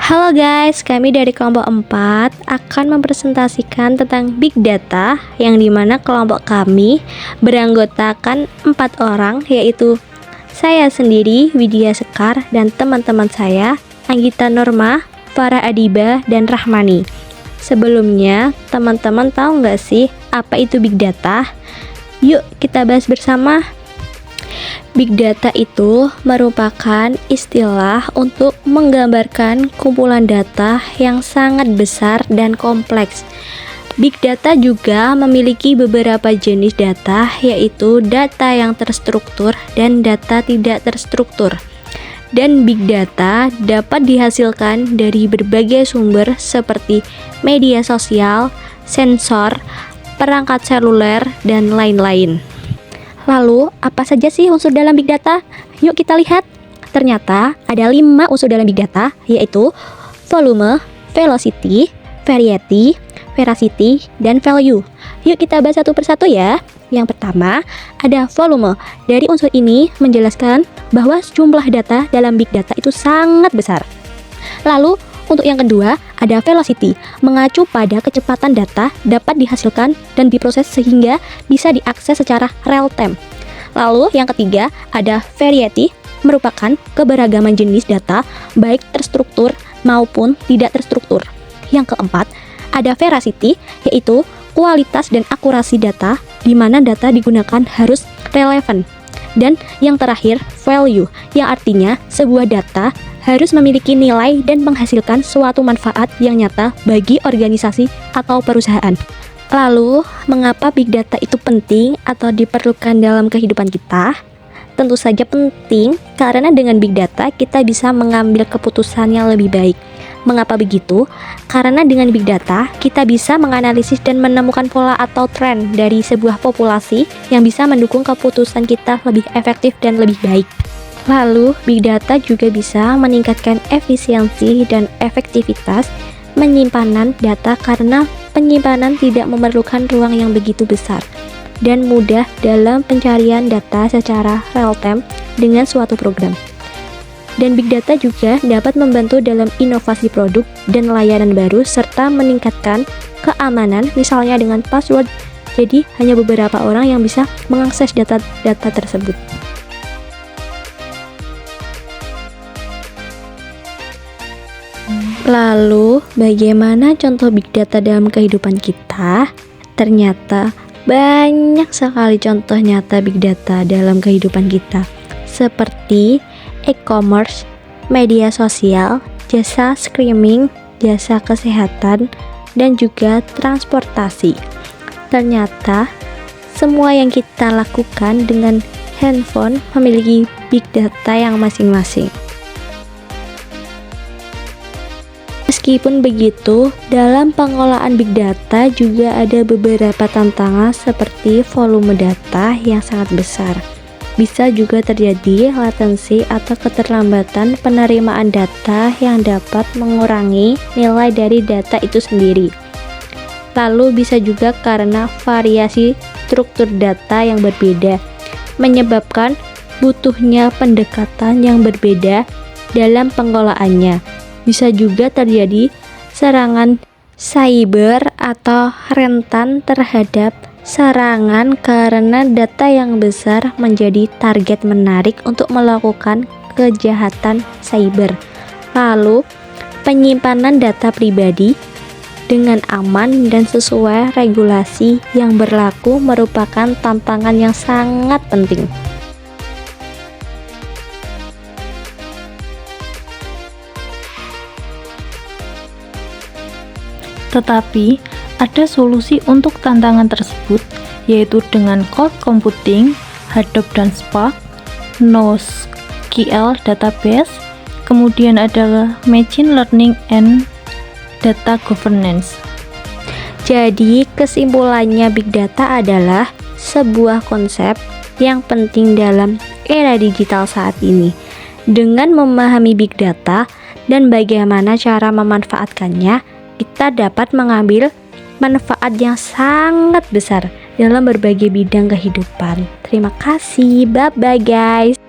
Halo guys, kami dari kelompok 4 akan mempresentasikan tentang Big Data yang dimana kelompok kami beranggotakan 4 orang, yaitu saya sendiri, Widya Sekar, dan teman-teman saya, Anggita Norma, Farah Adiba, dan Rahmani. Sebelumnya, teman-teman tahu nggak sih apa itu Big Data? Yuk kita bahas bersama. Big Data itu merupakan istilah untuk menggambarkan kumpulan data yang sangat besar dan kompleks. Big Data juga memiliki beberapa jenis data, yaitu data yang terstruktur dan data tidak terstruktur. Dan Big Data dapat dihasilkan dari berbagai sumber seperti media sosial, sensor, perangkat seluler, dan lain-lain. Lalu, apa saja sih unsur dalam Big Data? Yuk kita lihat. Ternyata ada 5 unsur dalam Big Data, yaitu volume, velocity, variety, veracity, dan value. Yuk kita bahas satu persatu ya. Yang pertama, ada volume. Dari unsur ini menjelaskan bahwa jumlah data dalam Big Data itu sangat besar. Lalu, untuk yang kedua, ada velocity, mengacu pada kecepatan data dapat dihasilkan dan diproses sehingga bisa diakses secara real time. Lalu yang ketiga, ada variety, merupakan keberagaman jenis data baik terstruktur maupun tidak terstruktur. Yang keempat, ada veracity, yaitu kualitas dan akurasi data di mana data digunakan harus relevan. Dan yang terakhir, value, yang artinya sebuah data harus memiliki nilai dan menghasilkan suatu manfaat yang nyata bagi organisasi atau perusahaan. Lalu, mengapa Big Data itu penting atau diperlukan dalam kehidupan kita? Tentu saja penting, karena dengan Big Data kita bisa mengambil keputusan yang lebih baik. Mengapa begitu? Karena dengan Big Data kita bisa menganalisis dan menemukan pola atau tren dari sebuah populasi yang bisa mendukung keputusan kita lebih efektif dan lebih baik. Lalu, Big Data juga bisa meningkatkan efisiensi dan efektivitas penyimpanan data karena penyimpanan tidak memerlukan ruang yang begitu besar dan mudah dalam pencarian data secara real time dengan suatu program. Dan Big Data juga dapat membantu dalam inovasi produk dan layanan baru serta meningkatkan keamanan, misalnya dengan password. Jadi, hanya beberapa orang yang bisa mengakses data-data tersebut. Lalu, bagaimana contoh Big Data dalam kehidupan kita? Ternyata banyak sekali contoh nyata Big Data dalam kehidupan kita, seperti e-commerce, media sosial, jasa streaming, jasa kesehatan, dan juga transportasi. Ternyata, semua yang kita lakukan dengan handphone memiliki Big Data yang masing-masing. Meskipun begitu, dalam pengolahan Big Data juga ada beberapa tantangan seperti volume data yang sangat besar. Bisa juga terjadi latensi atau keterlambatan penerimaan data yang dapat mengurangi nilai dari data itu sendiri. Lalu bisa juga karena variasi struktur data yang berbeda, menyebabkan butuhnya pendekatan yang berbeda dalam pengolahannya. Bisa juga terjadi serangan cyber atau rentan terhadap serangan karena data yang besar menjadi target menarik untuk melakukan kejahatan cyber. Lalu, penyimpanan data pribadi dengan aman dan sesuai regulasi yang berlaku merupakan tantangan yang sangat penting. Tetapi, ada solusi untuk tantangan tersebut, yaitu dengan cloud computing, Hadoop dan Spark, NoSQL database, kemudian ada machine learning and data governance. Jadi, kesimpulannya Big Data adalah sebuah konsep yang penting dalam era digital saat ini. Dengan memahami Big Data dan bagaimana cara memanfaatkannya, kita dapat mengambil manfaat yang sangat besar dalam berbagai bidang kehidupan. Terima kasih, bye-bye guys.